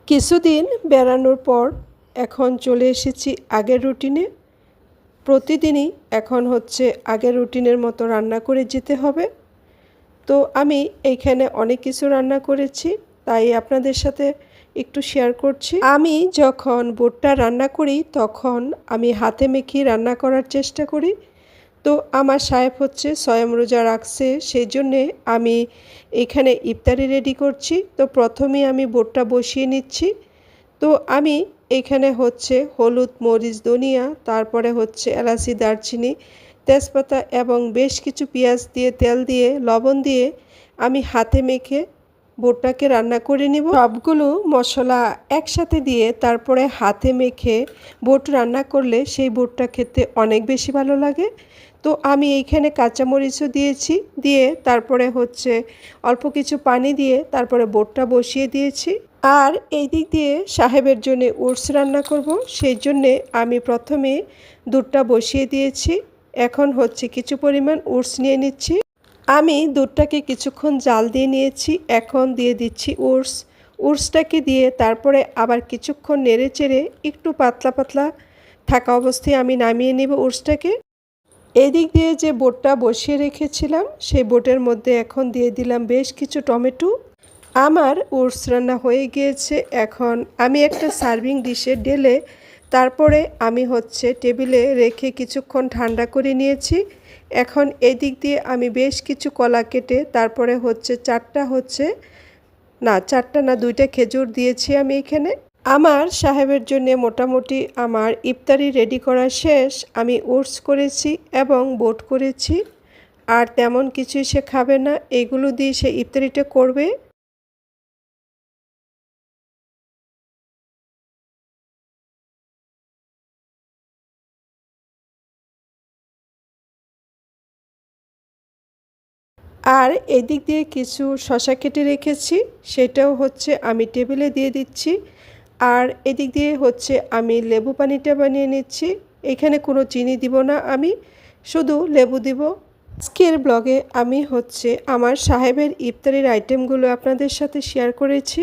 কিছুদিন বেড়ানোর পর এখন চলে এসেছি আগের রুটিনে। প্রতিদিনই এখন হচ্ছে আগের রুটিনের মতো রান্না করে যেতে হবে। তো আমি এইখানে অনেক কিছু রান্না করেছি, তাই আপনাদের সাথে একটু শেয়ার করছি। আমি যখন বুটটা রান্না করি তখন আমি হাতে মেখে রান্না করার চেষ্টা করি। তো আমার সাহেব হচ্ছে সয়াম রোজা রাখছে, সেই জন্যে আমি এখানে ইফতারি রেডি করছি। তো প্রথমেই আমি বুটটা বসিয়ে নিচ্ছি। তো আমি এখানে হচ্ছে হলুদ, মরিচ, ধনিয়া, তারপরে হচ্ছে এলাচি, দারচিনি, তেজপাতা এবং বেশ কিছু পেঁয়াজ দিয়ে, তেল দিয়ে, লবণ দিয়ে আমি হাতে মেখে বুটটাকে রান্না করে নিব। সবগুলো মশলা একসাথে দিয়ে তারপরে হাতে মেখে বুট রান্না করলে সেই বুটটা খেতে অনেক বেশি ভালো লাগে। তো আমি এইখানে কাঁচামরিচও দিয়েছি, দিয়ে তারপরে হচ্ছে অল্প কিছু পানি দিয়ে তারপরে বুটটা বসিয়ে দিয়েছি। আর এই দিক দিয়ে সাহেবের জন্য ওটস রান্না করব, সেই জন্যে আমি প্রথমে দুধটা বসিয়ে দিয়েছি। এখন হচ্ছে কিছু পরিমাণ ওটস নিয়ে নিচ্ছি। আমি দুধটাকে কিছুক্ষণ জাল দিয়ে নিয়েছি, এখন দিয়ে দিচ্ছি ওটস। ওটসটাকে দিয়ে তারপরে আবার কিছুক্ষণ নেড়ে চেড়ে একটু পাতলা পাতলা থাকা অবস্থায় আমি নামিয়ে নেব ওটসটাকে। এদিক দিয়ে যে বুটটা বসিয়ে রেখেছিলাম সেই বুটের মধ্যে এখন দিয়ে দিলাম বেশ কিছু টমেটো। আমার ওটস রান্না হয়ে গিয়েছে। এখন আমি একটা সার্ভিং ডিশে ঢেলে তারপরে আমি হচ্ছে টেবিলে রেখে কিছুক্ষণ ঠান্ডা করে নিয়েছি। এখন এদিক দিয়ে আমি বেশ কিছু কলা কেটে তারপরে হচ্ছে চারটা না দুইটা খেজুর দিয়েছি আমি এখানে। আমার সাহেবের জন্য মোটামুটি আমার ইফতারি রেডি করা শেষ। আমি ওটস করেছি এবং বুট করেছি, আর তেমন কিছুই সে খাবে না, এগুলো দিয়ে সে ইফতারিটা করবে। আর এদিক দিয়ে কিছু শসা কেটে রেখেছি, সেটাও হচ্ছে আমি টেবিলে দিয়ে দিচ্ছি। আর এদিক দিয়ে হচ্ছে আমি লেবু পানিটা বানিয়ে নিচ্ছি। এখানে কোনো চিনি দিব না, আমি শুধু লেবু দিব। আজকের ব্লগে আমি হচ্ছে আমার সাহেবের ইফতারির আইটেমগুলো আপনাদের সাথে শেয়ার করেছি।